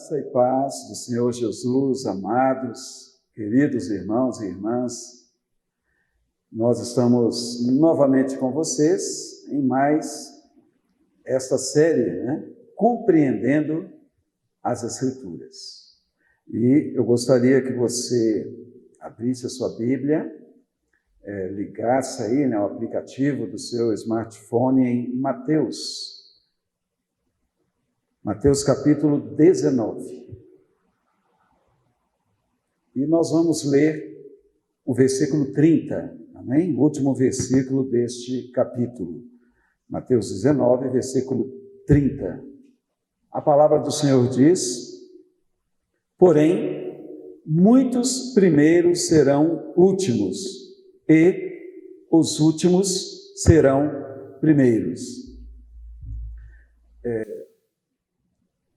Graça e paz do Senhor Jesus, amados, queridos irmãos e irmãs. Nós estamos novamente com vocês em mais esta série, Compreendendo as Escrituras. E eu gostaria que você abrisse a sua Bíblia, ligasse aí, o aplicativo do seu smartphone em Mateus capítulo 19. E nós vamos ler o versículo 30, amém? O último versículo deste capítulo. Mateus 19, versículo 30. A palavra do Senhor diz: porém, muitos primeiros serão últimos, e os últimos serão primeiros.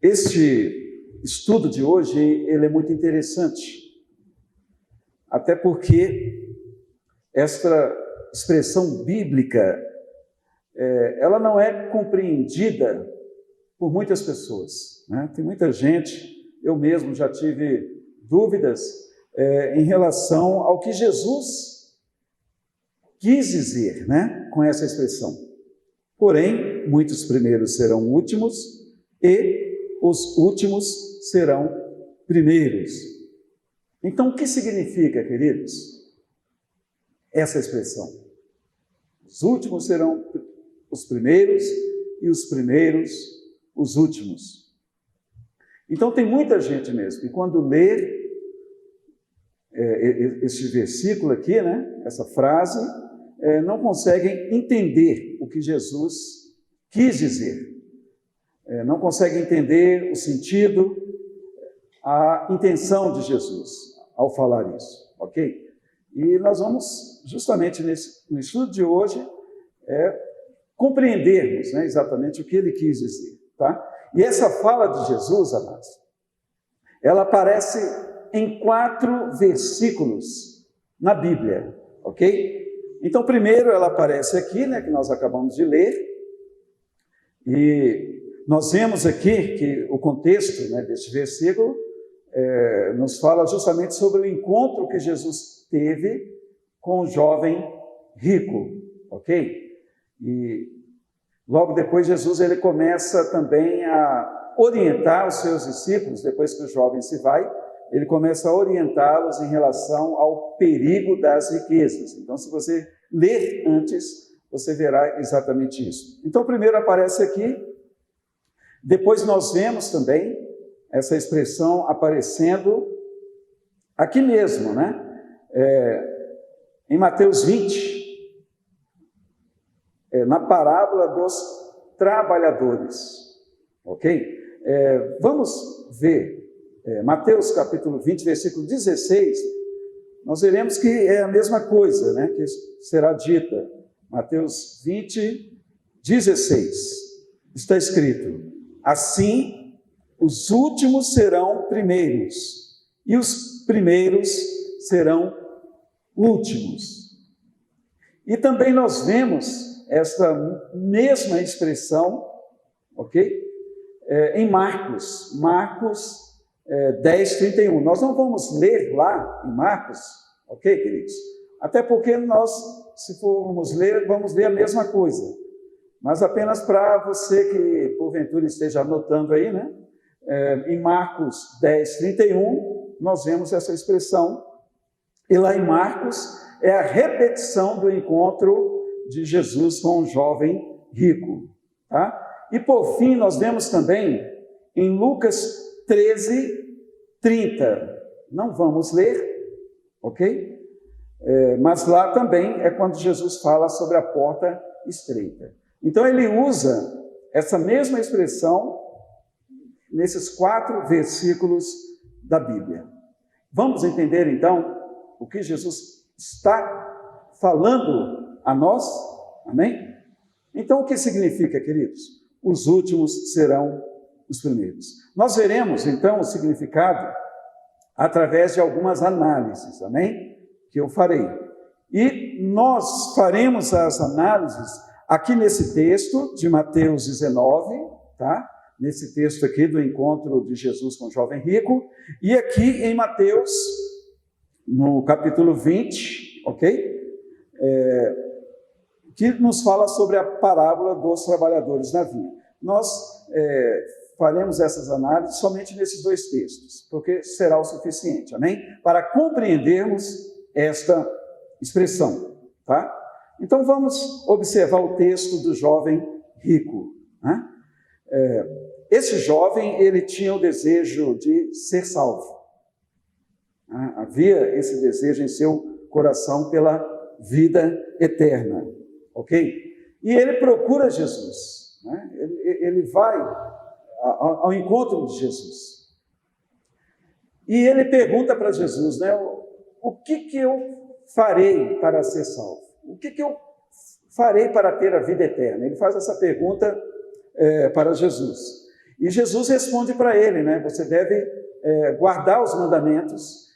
Este estudo de hoje, ele é muito interessante, até porque esta expressão bíblica, ela não é compreendida por muitas pessoas, Tem muita gente, eu mesmo já tive dúvidas em relação ao que Jesus quis dizer, com essa expressão. Porém, muitos primeiros serão últimos e os últimos serão primeiros. Então, o que significa, queridos, essa expressão? Os últimos serão os primeiros e os primeiros os últimos. Então, tem muita gente mesmo que quando lê este versículo aqui, essa frase, não conseguem entender o que Jesus quis dizer. Não conseguem entender o sentido, a intenção de Jesus ao falar isso, ok? E nós vamos, justamente no estudo de hoje, compreendermos exatamente o que ele quis dizer, tá? E essa fala de Jesus, amados, ela aparece em 4 versículos na Bíblia, ok? Então, primeiro ela aparece aqui, que nós acabamos de ler, e nós vemos aqui que o contexto deste versículo nos fala justamente sobre o encontro que Jesus teve com o jovem rico, ok? E logo depois Jesus ele começa também a orientar os seus discípulos, depois que o jovem se vai, ele começa a orientá-los em relação ao perigo das riquezas. Então, se você ler antes, você verá exatamente isso. Então, primeiro aparece aqui. Depois nós vemos também essa expressão aparecendo aqui mesmo, em Mateus 20, na parábola dos trabalhadores, ok? Vamos ver, Mateus capítulo 20, versículo 16, nós veremos que é a mesma coisa, que será dita. Mateus 20, 16, está escrito: assim, os últimos serão primeiros, e os primeiros serão últimos. E também nós vemos esta mesma expressão, ok? Em Marcos 10, 31. Nós não vamos ler lá em Marcos, ok, queridos? Até porque nós, se formos ler, vamos ler a mesma coisa. Mas apenas para você que, porventura, esteja anotando aí, em Marcos 10, 31, nós vemos essa expressão. E lá em Marcos, é a repetição do encontro de Jesus com o jovem rico. Tá? E, por fim, nós vemos também em Lucas 13, 30. Não vamos ler, ok? Mas lá também é quando Jesus fala sobre a porta estreita. Então, ele usa essa mesma expressão nesses 4 versículos da Bíblia. Vamos entender, então, o que Jesus está falando a nós? Amém? Então, o que significa, queridos? Os últimos serão os primeiros. Nós veremos, então, o significado através de algumas análises, amém? Que eu farei. E nós faremos as análises aqui nesse texto de Mateus 19, tá? nesse texto aqui do encontro de Jesus com o jovem rico, e aqui em Mateus, no capítulo 20, ok? Que nos fala sobre a parábola dos trabalhadores na vinha. Nós faremos essas análises somente nesses dois textos, porque será o suficiente, amém? Para compreendermos esta expressão, tá? Então vamos observar o texto do jovem rico, né? Esse jovem, ele tinha o desejo de ser salvo, né? Havia esse desejo em seu coração pela vida eterna, ok? E ele procura Jesus, né? Ele vai ao encontro de Jesus. E ele pergunta para Jesus, né? O que eu farei para ser salvo? O que eu farei para ter a vida eterna? Ele faz essa pergunta para Jesus. E Jesus responde para ele, né? Você deve guardar os mandamentos,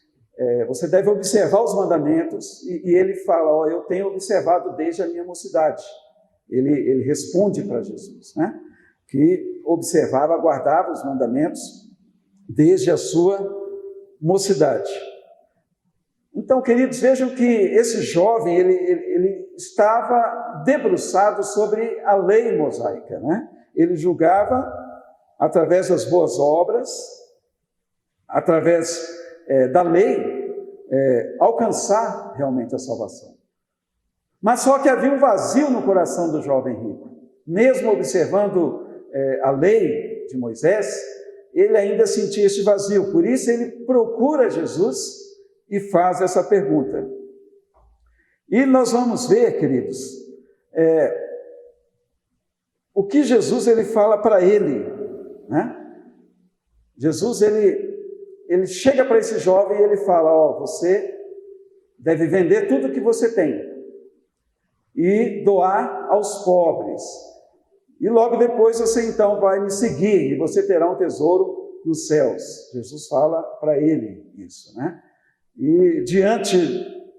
você deve observar os mandamentos, e ele fala, eu tenho observado desde a minha mocidade. Ele responde para Jesus, né? Que observava, guardava os mandamentos desde a sua mocidade. Então, queridos, vejam que esse jovem, ele estava debruçado sobre a lei mosaica, né? Ele julgava, através das boas obras, através da lei, alcançar realmente a salvação. Mas só que havia um vazio no coração do jovem rico. Mesmo observando a lei de Moisés, ele ainda sentia esse vazio. Por isso ele procura Jesus e faz essa pergunta. E nós vamos ver, queridos, o que Jesus ele fala para ele, né? Jesus ele chega para esse jovem e ele fala, você deve vender tudo que você tem e doar aos pobres. E logo depois você então vai me seguir e você terá um tesouro nos céus. Jesus fala para ele isso, né? E diante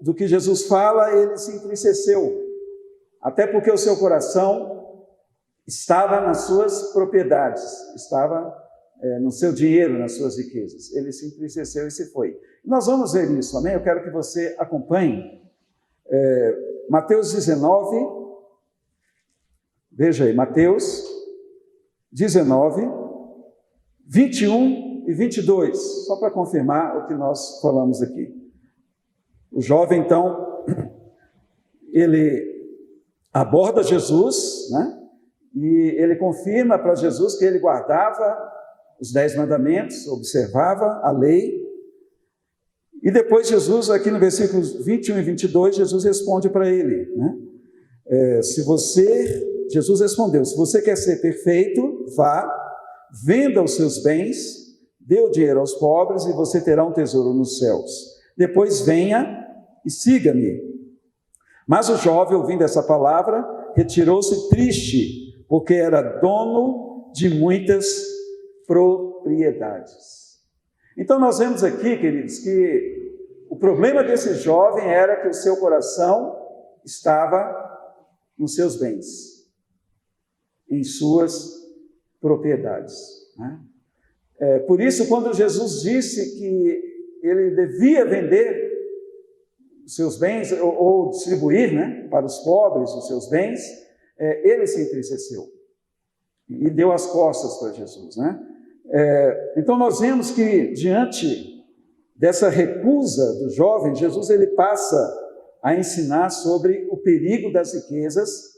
do que Jesus fala, ele se entristeceu, até porque o seu coração estava nas suas propriedades, estava no seu dinheiro, nas suas riquezas. Ele se entristeceu e se foi. Nós vamos ver isso, amém? Eu quero que você acompanhe Mateus 19, veja aí, Mateus 19, 21 e 22, só para confirmar o que nós falamos aqui. O jovem, então, ele aborda Jesus, né? E ele confirma para Jesus que ele guardava os 10 mandamentos, observava a lei. E depois Jesus, aqui no versículos 21 e 22, Jesus responde para ele, né? Jesus respondeu, se você quer ser perfeito, vá, venda os seus bens, dê o dinheiro aos pobres e você terá um tesouro nos céus. Depois venha e siga-me. Mas o jovem, ouvindo essa palavra, retirou-se triste, porque era dono de muitas propriedades. Então nós vemos aqui, queridos, que o problema desse jovem era que o seu coração estava nos seus bens, em suas propriedades, né? Por isso, quando Jesus disse que ele devia vender os seus bens, ou distribuir, né, para os pobres os seus bens, ele se entristeceu e deu as costas para Jesus, né? Então nós vemos que diante dessa recusa do jovem, Jesus ele passa a ensinar sobre o perigo das riquezas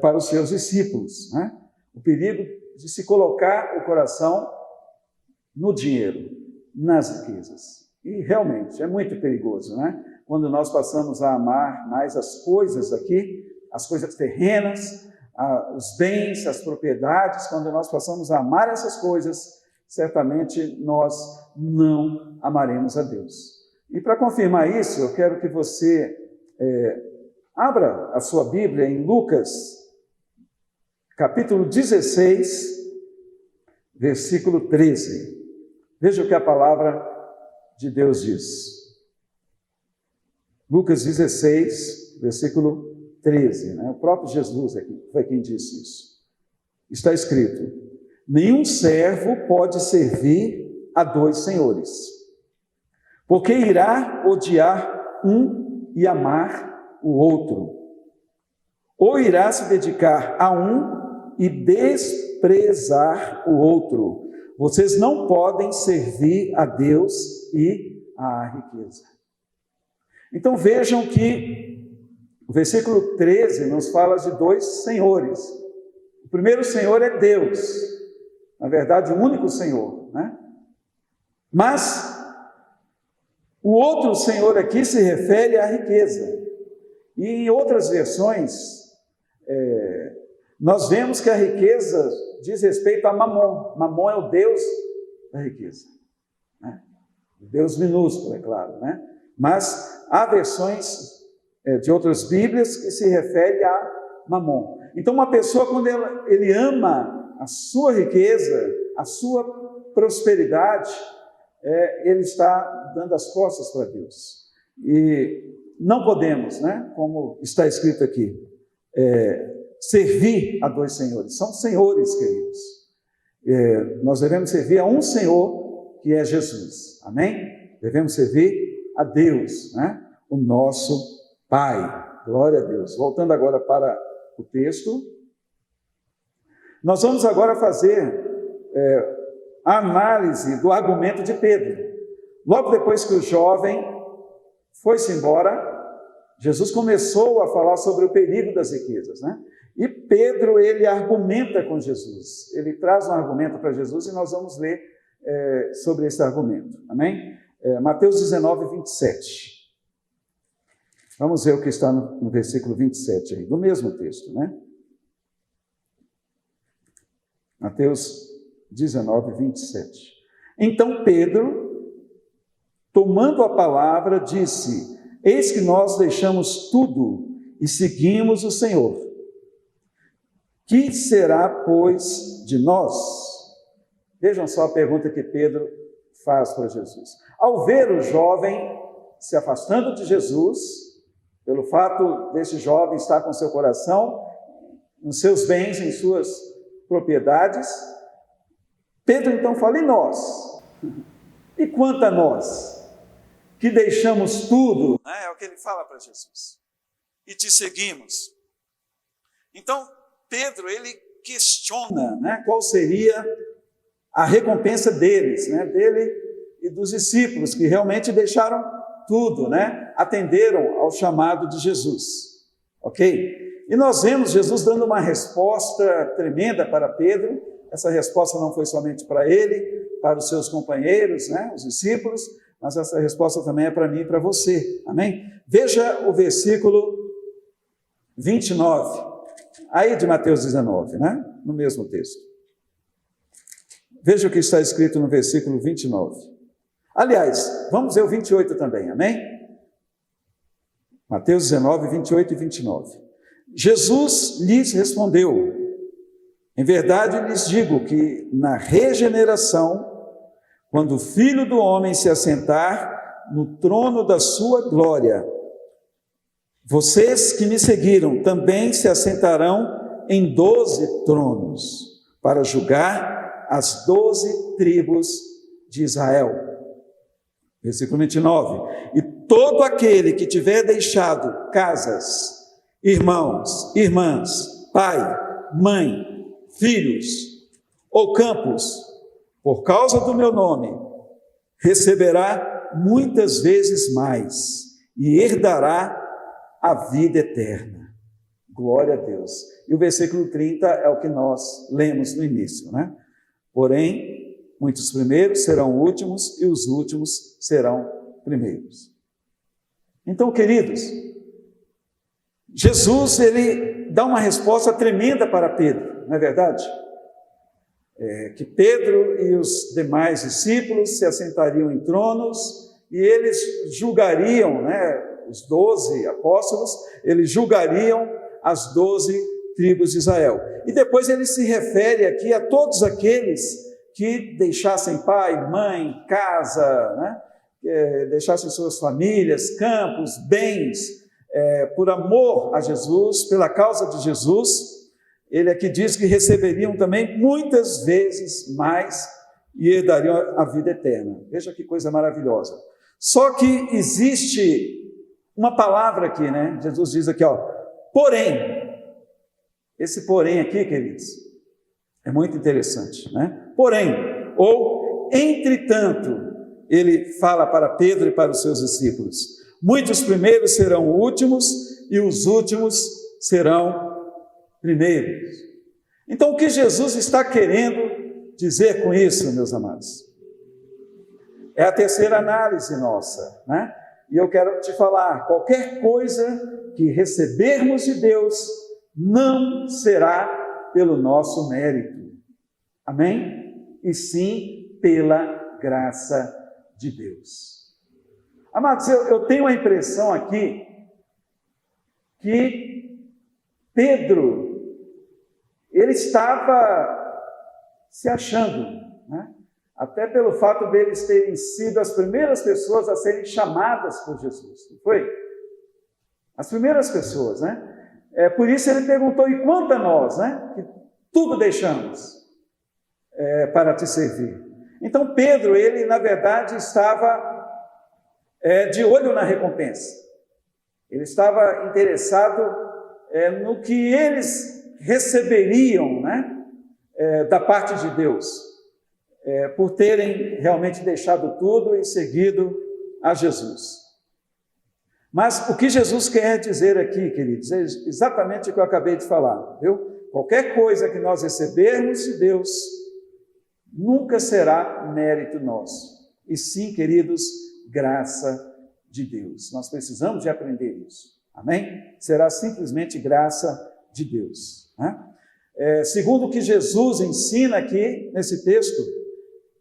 para os seus discípulos, né? O perigo de se colocar o coração no dinheiro, nas riquezas. E realmente é muito perigoso, né? Quando nós passamos a amar mais as coisas aqui, as coisas terrenas, os bens, as propriedades, quando nós passamos a amar essas coisas, certamente nós não amaremos a Deus. E para confirmar isso, eu quero que você abra a sua Bíblia em Lucas, capítulo 16, versículo 13. Veja o que a palavra de Deus diz. Lucas 16, versículo 13, né? O próprio Jesus aqui foi quem disse isso. Está escrito: nenhum servo pode servir a dois senhores, porque irá odiar um e amar o outro, ou irá se dedicar a um e desprezar o outro. Vocês não podem servir a Deus e à riqueza. Então vejam que o versículo 13 nos fala de dois senhores. O primeiro senhor é Deus, na verdade o único senhor, né? Mas o outro senhor aqui se refere à riqueza. E em outras versões, nós vemos que a riqueza diz respeito a Mamon. Mamon é o Deus da riqueza, né? Deus minúsculo, é claro, né? Mas há versões de outras Bíblias que se refere a Mamon. Então uma pessoa, quando ele ama a sua riqueza, a sua prosperidade, ele está dando as costas para Deus. E não podemos, né, como está escrito aqui, servir a dois senhores. São senhores, queridos. Nós devemos servir a um Senhor, que é Jesus. Amém? Devemos servir a Deus, né, o nosso Pai. Glória a Deus. Voltando agora para o texto, nós vamos agora fazer a análise do argumento de Pedro. Logo depois que o jovem foi-se embora, Jesus começou a falar sobre o perigo das riquezas, né? E Pedro, ele argumenta com Jesus. Ele traz um argumento para Jesus e nós vamos ler sobre esse argumento. Amém? Mateus 19, 27. Vamos ver o que está no versículo 27 aí, do mesmo texto, né? Mateus 19, 27. Então Pedro, tomando a palavra, disse: eis que nós deixamos tudo e seguimos o Senhor. Que será, pois, de nós? Vejam só a pergunta que Pedro faz para Jesus. Ao ver o jovem se afastando de Jesus, pelo fato desse jovem estar com seu coração nos seus bens, em suas propriedades, Pedro então fala: e nós? E quanto a nós, que deixamos tudo, né? É o que ele fala para Jesus, e te seguimos. Então, Pedro, ele questiona, né, qual seria a recompensa deles, né, dele e dos discípulos, que realmente deixaram tudo, né, atenderam ao chamado de Jesus, ok? E nós vemos Jesus dando uma resposta tremenda para Pedro. Essa resposta não foi somente para ele, para os seus companheiros, né, os discípulos, mas essa resposta também é para mim e para você, amém? Veja o versículo 29, aí de Mateus 19, né, no mesmo texto. Veja o que está escrito no versículo 29. Aliás, vamos ver o 28 também, amém? Mateus 19, 28 e 29. Jesus lhes respondeu: em verdade lhes digo que na regeneração, quando o Filho do Homem se assentar no trono da sua glória, vocês que me seguiram também se assentarão em 12 tronos, para julgar as 12 tribos de Israel. Versículo 29. E todo aquele que tiver deixado casas, irmãos, irmãs, pai, mãe, filhos ou campos, por causa do meu nome, receberá muitas vezes mais e herdará a vida eterna. Glória a Deus. E o versículo 30 é o que nós lemos no início, né? Porém, muitos primeiros serão últimos e os últimos serão primeiros. Então, queridos, Jesus, ele dá uma resposta tremenda para Pedro, não é verdade? Que Pedro e os demais discípulos se assentariam em tronos e eles julgariam, né, os 12 apóstolos, eles julgariam as 12 tribos de Israel. E depois ele se refere aqui a todos aqueles que deixassem pai, mãe, casa, né, deixassem suas famílias, campos, bens, por amor a Jesus, pela causa de Jesus, ele aqui diz que receberiam também muitas vezes mais e herdariam a vida eterna. Veja que coisa maravilhosa. Só que existe uma palavra aqui, né? Jesus diz aqui, ó, porém. Esse porém aqui, queridos, é muito interessante, né? Porém, ou entretanto, ele fala para Pedro e para os seus discípulos, muitos primeiros serão últimos e os últimos serão primeiros. Então, o que Jesus está querendo dizer com isso, meus amados? É a terceira análise nossa, né? E eu quero te falar, qualquer coisa que recebermos de Deus não será pelo nosso mérito, amém? E sim pela graça de Deus. Amados, eu tenho a impressão aqui que Pedro, ele estava se achando, né? Até pelo fato deles terem sido as primeiras pessoas a serem chamadas por Jesus, não foi? As primeiras pessoas, né? Por isso ele perguntou, e quanto a nós, né? Que tudo deixamos para te servir. Então Pedro, ele na verdade estava de olho na recompensa. Ele estava interessado no que eles receberiam, né? Da parte de Deus. Por terem realmente deixado tudo e seguido a Jesus. Mas o que Jesus quer dizer aqui, queridos, é exatamente o que eu acabei de falar, viu? Qualquer coisa que nós recebermos de Deus, nunca será mérito nosso, e sim, queridos, graça de Deus. Nós precisamos de aprender isso, amém? Será simplesmente graça de Deus, né? Segundo o que Jesus ensina aqui nesse texto,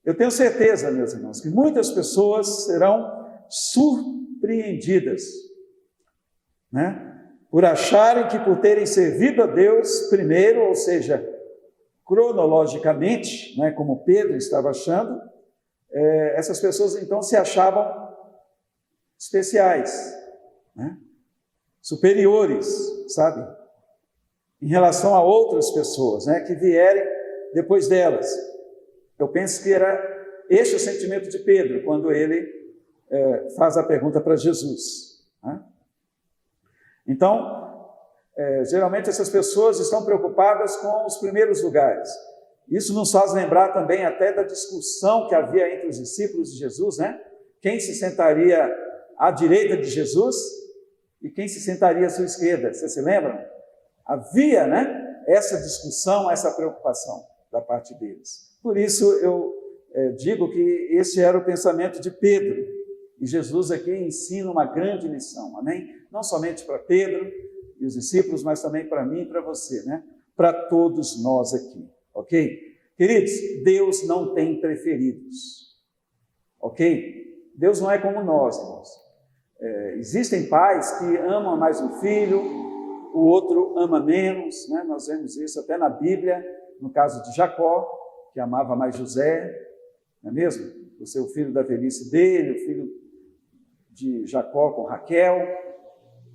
eu tenho certeza, meus irmãos, que muitas pessoas serão surpreendidas, né? Por acharem que por terem servido a Deus primeiro, ou seja, cronologicamente, né, como Pedro estava achando, essas pessoas então se achavam especiais, né? Superiores, sabe? Em relação a outras pessoas, né, que vierem depois delas. Eu penso que era este o sentimento de Pedro, quando ele faz a pergunta para Jesus, né? Então, geralmente essas pessoas estão preocupadas com os primeiros lugares. Isso nos faz lembrar também até da discussão que havia entre os discípulos de Jesus, né? Quem se sentaria à direita de Jesus e quem se sentaria à sua esquerda, vocês se lembram? Havia, né, essa discussão, essa preocupação da parte deles. Por isso eu digo que esse era o pensamento de Pedro, e Jesus aqui ensina uma grande lição, amém? Não somente para Pedro e os discípulos, mas também para mim e para você, né? Para todos nós aqui, ok? Queridos, Deus não tem preferidos, ok? Deus não é como nós, irmãos. Existem pais que amam mais um filho, o outro ama menos, né? Nós vemos isso até na Bíblia, no caso de Jacó, que amava mais José, não é mesmo? O seu filho da velhice dele, o filho de Jacó com Raquel,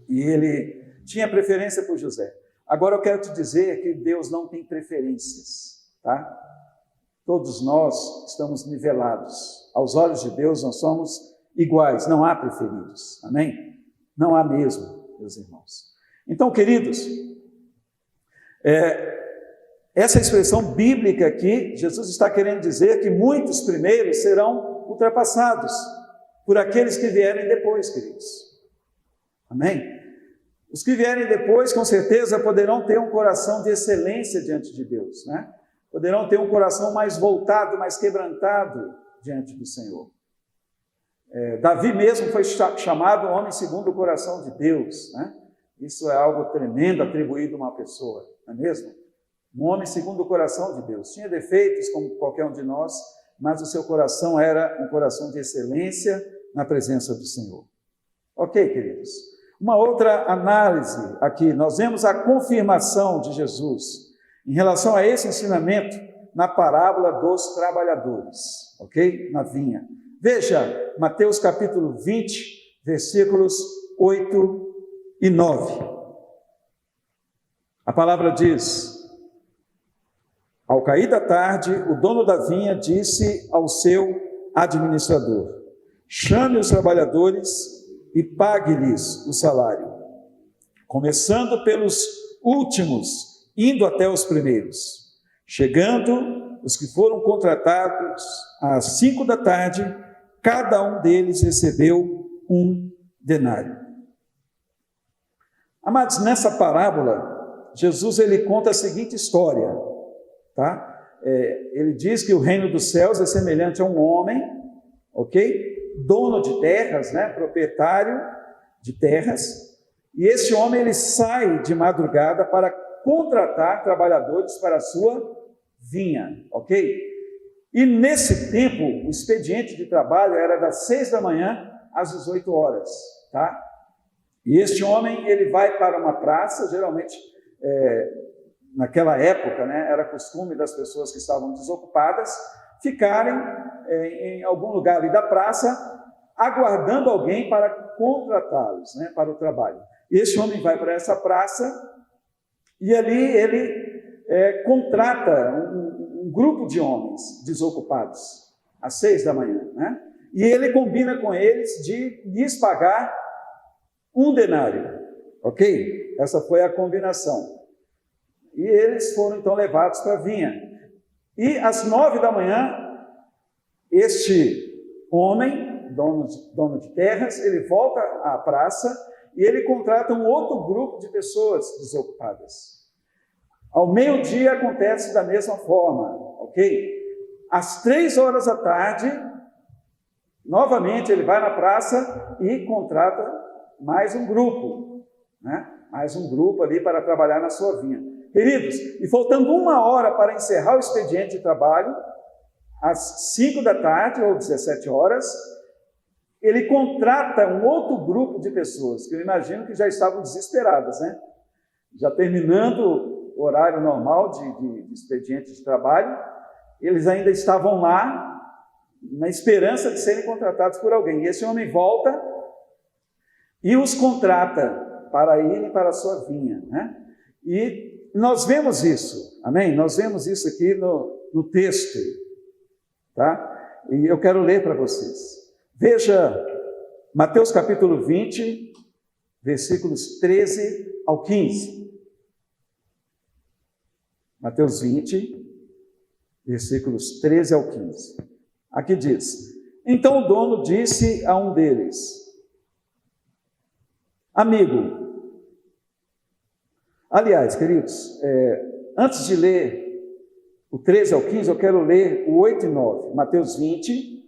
e ele tinha preferência por José. Agora eu quero te dizer que Deus não tem preferências, tá? Todos nós estamos nivelados. Aos olhos de Deus nós somos iguais, não há preferidos, amém? Não há mesmo, meus irmãos. Então, queridos, essa expressão bíblica aqui, Jesus está querendo dizer que muitos primeiros serão ultrapassados por aqueles que vierem depois, queridos. Amém? Os que vierem depois, com certeza, poderão ter um coração de excelência diante de Deus, né? Poderão ter um coração mais voltado, mais quebrantado diante do Senhor. Davi mesmo foi chamado homem segundo o coração de Deus, né? Isso é algo tremendo atribuído a uma pessoa, não é mesmo? Um homem segundo o coração de Deus. Tinha defeitos como qualquer um de nós, mas o seu coração era um coração de excelência na presença do Senhor. Ok, queridos? Uma outra análise aqui, nós vemos a confirmação de Jesus em relação a esse ensinamento na parábola dos trabalhadores, ok? Na vinha. Veja, Mateus capítulo 20, versículos 8 e 9. A palavra diz: Ao cair da tarde, o dono da vinha disse ao seu administrador: chame os trabalhadores e pague-lhes o salário, começando pelos últimos, indo até os primeiros. Chegando os que foram contratados às 5 da tarde, cada um deles recebeu 1 denário. Amados, nessa parábola, Jesus ele conta a seguinte história, tá? Ele diz que o reino dos céus é semelhante a um homem, ok? Dono de terras, né? Proprietário de terras, e esse homem ele sai de madrugada para contratar trabalhadores para a sua vinha, ok? E nesse tempo, o expediente de trabalho era das 6 da manhã às 18 horas, tá? E este homem, ele vai para uma praça, geralmente, naquela época, né, era costume das pessoas que estavam desocupadas ficarem em algum lugar ali da praça, aguardando alguém para contratá-los, né, para o trabalho. E este homem vai para essa praça e ali ele contrata um grupo de homens desocupados, às 6 da manhã, né? E ele combina com eles de lhes pagar 1 denário, ok? Essa foi a combinação. E eles foram então levados para a vinha. E às 9 da manhã, este homem, dono de terras, ele volta à praça e ele contrata um outro grupo de pessoas desocupadas. Ao meio-dia acontece da mesma forma, ok? Às 3 horas da tarde, novamente ele vai na praça e contrata mais um grupo, né? Mais um grupo ali para trabalhar na sua vinha. Queridos, e faltando 1 hora para encerrar o expediente de trabalho, às 5 da tarde ou 17 horas, ele contrata um outro grupo de pessoas, que eu imagino que já estavam desesperadas, né? Já terminando o horário normal de expediente de trabalho, eles ainda estavam lá na esperança de serem contratados por alguém. E esse homem volta e os contrata para irem para a sua vinha, né? E nós vemos isso, amém? Nós vemos isso aqui no texto, tá? E eu quero ler para vocês. Veja Mateus capítulo 20, versículos 13 ao 15. Mateus 20, versículos 13 ao 15. Aqui diz: então o dono disse a um deles: amigo. Aliás, queridos, antes de ler o 13 ao 15, eu quero ler o 8 e 9. Mateus 20,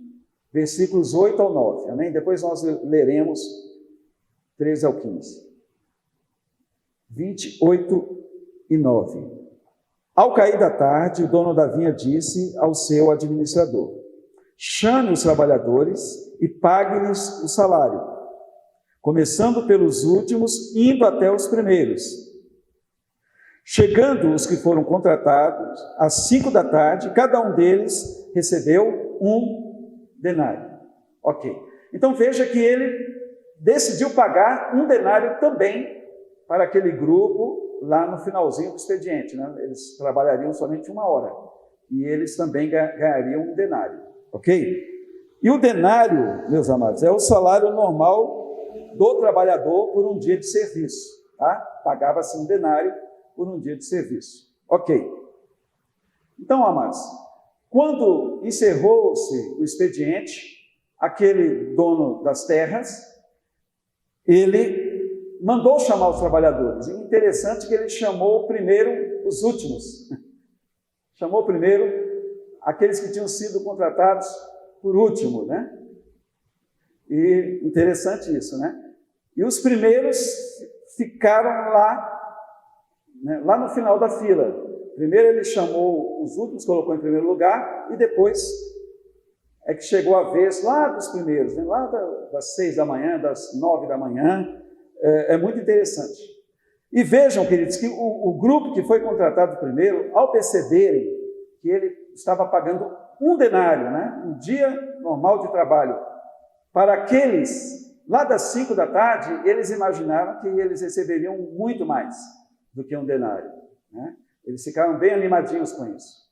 versículos 8 ao 9. Amém? Depois nós leremos 13 ao 15. 28 e 9. Ao cair da tarde, o dono da vinha disse ao seu administrador: chame os trabalhadores e pague-lhes o salário, começando pelos últimos, indo até os primeiros. Chegando os que foram contratados, às 5 da tarde, cada um deles recebeu 1 denário. Ok. Então veja que ele decidiu pagar 1 denário também para aquele grupo lá no finalzinho do expediente, né? Eles trabalhariam somente 1 hora e eles também ganhariam 1 denário. Ok? E o denário, meus amados, é o salário normal do trabalhador por um dia de serviço, tá? Pagava-se 1 denário por um dia de serviço. Ok. Então, amados, quando encerrou-se o expediente, aquele dono das terras, ele mandou chamar os trabalhadores. E interessante que ele chamou primeiro os últimos. Chamou primeiro aqueles que tinham sido contratados por último, né? E interessante isso, né? E os primeiros ficaram lá, né, lá no final da fila. Primeiro ele chamou os últimos, colocou em primeiro lugar, e depois é que chegou a vez lá dos primeiros, né, lá das 6 da manhã, das 9 da manhã. É muito interessante. E vejam, queridos, que o grupo que foi contratado primeiro, ao perceberem que ele estava pagando 1 denário, né, um dia normal de trabalho, para aqueles lá das 5 da tarde, eles imaginaram que eles receberiam muito mais do que 1 denário, né? Eles ficaram bem animadinhos com isso.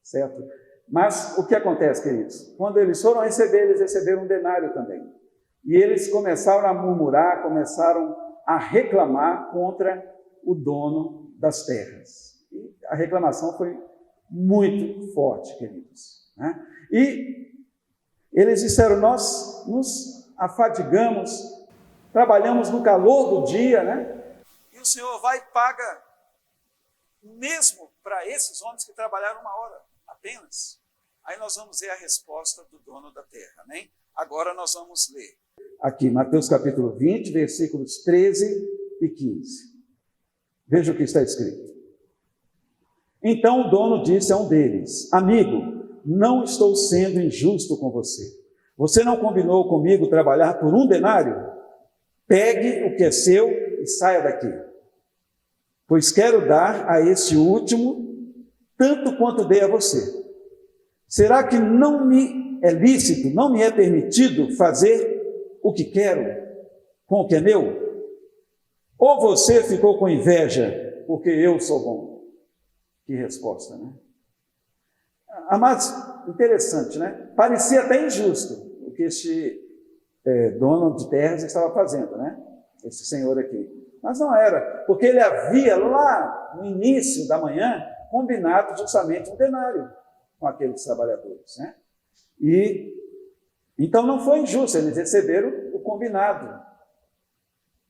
certo? Mas o que acontece, queridos? Quando eles foram receber, eles receberam um denário também. E eles começaram a murmurar, começaram a reclamar contra o dono das terras. E a reclamação foi muito forte, queridos, né? E eles disseram, nós nos afadigamos, trabalhamos no calor do dia, né? E o Senhor vai e paga mesmo para esses homens que trabalharam 1 hora apenas. Aí nós vamos ver a resposta do dono da terra, né? Agora nós vamos ler aqui, Mateus capítulo 20, versículos 13 e 15. Veja o que está escrito. Então o dono disse a um deles, amigo, não estou sendo injusto com você. Você não combinou comigo trabalhar por 1 denário? Pegue o que é seu e saia daqui. Pois quero dar a este último tanto quanto dei a você. Será que não me é lícito, não me é permitido fazer o que quero com o que é meu? Ou você ficou com inveja porque eu sou bom? Que resposta, né? Mas, interessante, né? Parecia até injusto o que este dono de terras estava fazendo, né? Esse senhor aqui. Mas não era, porque ele havia lá no início da manhã combinado justamente um denário com aqueles trabalhadores, né? E então não foi injusto, eles receberam o combinado.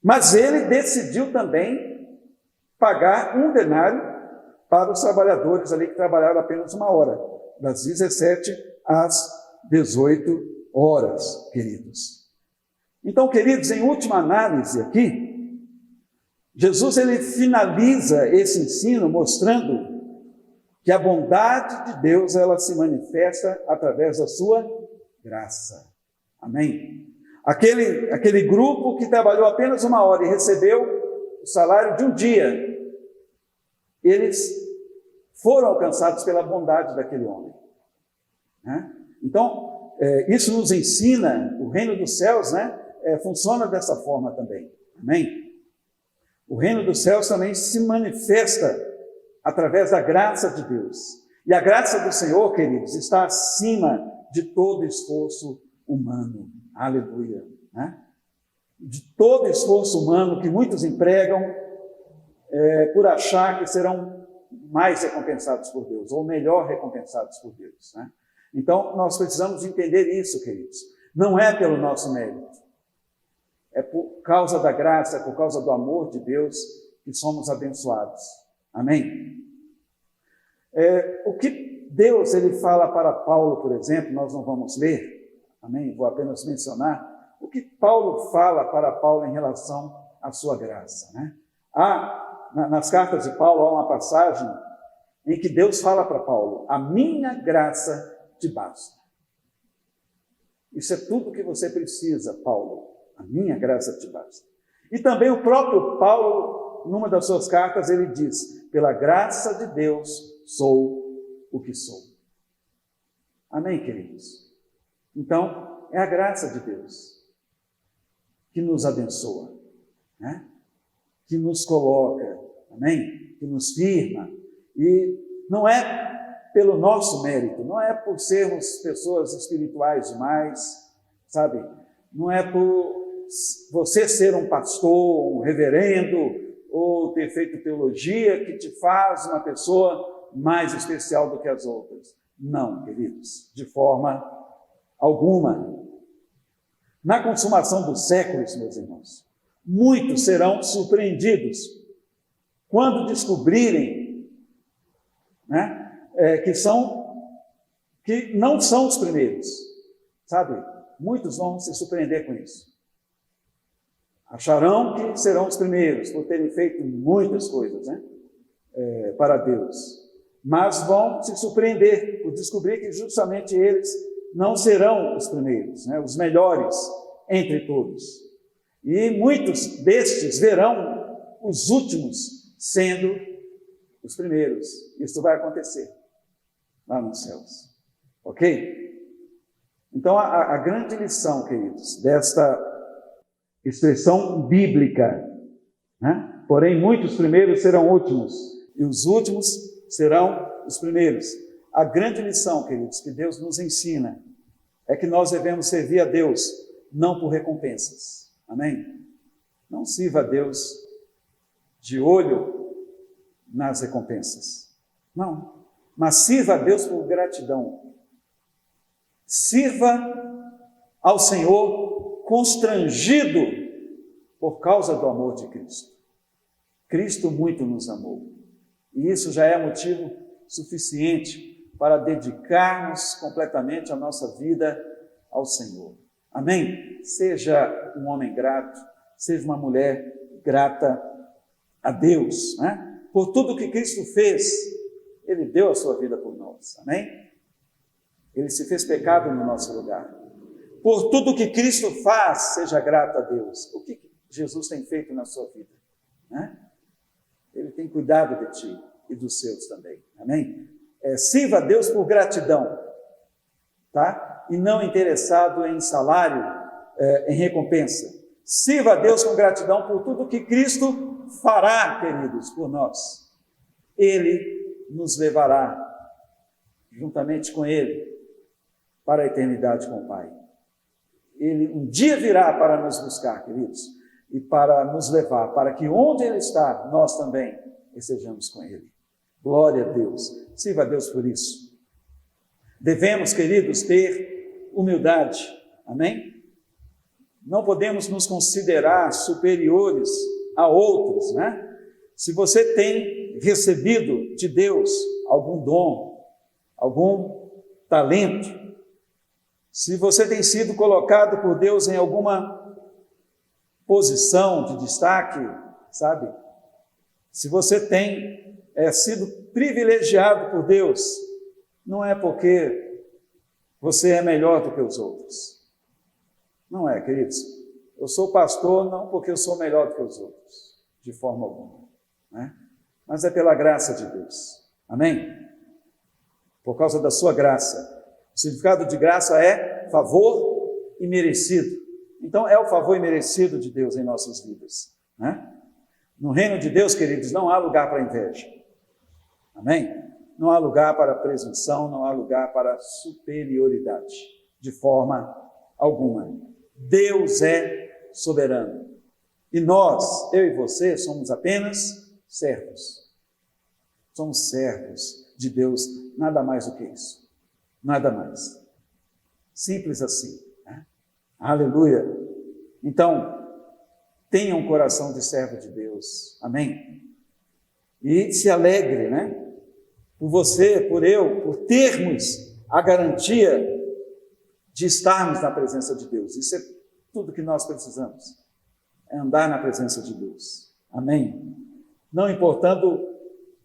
Mas ele decidiu também pagar 1 denário para os trabalhadores ali que trabalharam apenas 1 hora, das 17 às 18 horas, queridos. Então, queridos, em última análise aqui, Jesus ele finaliza esse ensino mostrando que a bondade de Deus ela se manifesta através da sua graça. Amém? Aquele grupo que trabalhou apenas 1 hora e recebeu o salário de um dia, eles foram alcançados pela bondade daquele homem, né? Então, isso nos ensina, o reino dos céus, né, funciona dessa forma também. Amém? O reino dos céus também se manifesta através da graça de Deus. E a graça do Senhor, queridos, está acima de todo esforço humano. Aleluia, né? De todo esforço humano que muitos empregam por achar que serão mais recompensados por Deus, ou melhor recompensados por Deus, né? Então, nós precisamos entender isso, queridos. Não é pelo nosso mérito. É por causa da graça, é por causa do amor de Deus que somos abençoados. Amém? O que Deus ele fala para Paulo, por exemplo, nós não vamos ler, amém? Vou apenas mencionar o que Paulo fala para Paulo em relação à sua graça, né? Nas cartas de Paulo há uma passagem em que Deus fala para Paulo, a minha graça te basta. Isso é tudo que você precisa, Paulo, a minha graça te basta. E também o próprio Paulo, numa das suas cartas, ele diz, pela graça de Deus sou o que sou. Amém, queridos? Então, é a graça de Deus que nos abençoa, né? Que nos coloca, amém? Que nos firma. E não é pelo nosso mérito, não é por sermos pessoas espirituais demais, sabe? Não é por você ser um pastor, um reverendo, ou ter feito teologia que te faz uma pessoa mais especial do que as outras. Não, queridos, de forma alguma. Na consumação dos séculos, meus irmãos, muitos serão surpreendidos quando descobrirem, né, que não são os primeiros, sabe? Muitos vão se surpreender com isso. Acharão que serão os primeiros, por terem feito muitas coisas, né, para Deus. Mas vão se surpreender por descobrir que justamente eles não serão os primeiros, né, os melhores entre todos. E muitos destes verão os últimos sendo os primeiros. Isso vai acontecer lá nos céus. Ok? Então, a grande lição, queridos, desta expressão bíblica, né? Porém, muitos primeiros serão últimos, e os últimos serão os primeiros. a grande lição, queridos, que Deus nos ensina é que nós devemos servir a Deus não por recompensas. Amém? Não sirva a Deus de olho nas recompensas. Não. Mas sirva a Deus por gratidão. Sirva ao Senhor constrangido por causa do amor de Cristo. Cristo muito nos amou. E isso já é motivo suficiente para dedicarmos completamente a nossa vida ao Senhor. Amém? Seja um homem grato, seja uma mulher grata a Deus, né? Por tudo que Cristo fez, Ele deu a sua vida por nós. Amém? Ele se fez pecado no nosso lugar. Por tudo que Cristo faz, seja grato a Deus. O que Jesus tem feito na sua vida? Né? Ele tem cuidado de ti e dos seus também. Amém? Sirva a Deus por gratidão, tá? E não interessado em salário, em recompensa. Sirva a Deus com gratidão por tudo que Cristo fará, queridos, por nós. Ele nos levará, juntamente com Ele, para a eternidade com o Pai. Ele um dia virá para nos buscar, queridos, e para nos levar, para que onde Ele está, nós também estejamos com Ele. Glória a Deus. Sirva a Deus por isso. Devemos, queridos, ter humildade. Amém? Não podemos nos considerar superiores a outros, né? Se você tem recebido de Deus algum dom, algum talento, se você tem sido colocado por Deus em alguma posição de destaque, sabe? Se você tem sido privilegiado por Deus, não é porque você é melhor do que os outros. Não é, queridos. Eu sou pastor não porque eu sou melhor do que os outros, de forma alguma, né? Mas é pela graça de Deus. Amém? Por causa da sua graça. O significado de graça é favor imerecido. Então, é o favor imerecido de Deus em nossas vidas, né? No reino de Deus, queridos, não há lugar para inveja. Amém? Não há lugar para presunção, não há lugar para superioridade, de forma alguma. Deus é soberano. E nós, eu e você, somos apenas servos. Somos servos de Deus, nada mais do que isso. Nada mais. Simples assim, né? Aleluia. Então, tenha um coração de servo de Deus. Amém? E se alegre, né? Por você, por eu, por termos a garantia de estarmos na presença de Deus. Isso é tudo que nós precisamos. É andar na presença de Deus. Amém? Não importando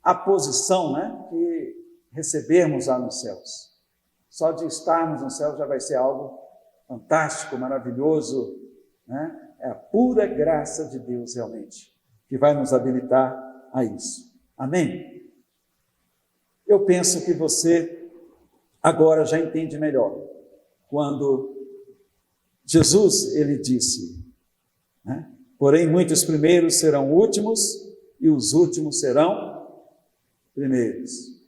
a posição, né, que recebermos lá nos céus. Só de estarmos no céu já vai ser algo fantástico, maravilhoso, né? É a pura graça de Deus realmente que vai nos habilitar a isso. Amém? Eu penso que você agora já entende melhor quando Jesus, ele disse, né? Porém, muitos primeiros serão últimos e os últimos serão primeiros.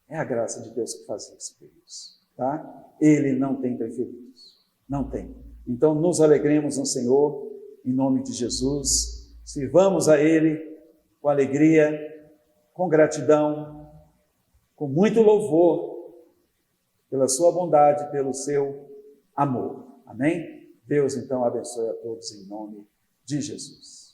É a graça de Deus que faz isso, queridos, tá? Ele não tem preferidos, não tem. Então, nos alegremos no Senhor, em nome de Jesus, sirvamos a Ele com alegria, com gratidão, com muito louvor, pela sua bondade, pelo seu amor. Amém? Deus, então, abençoe a todos em nome de Jesus.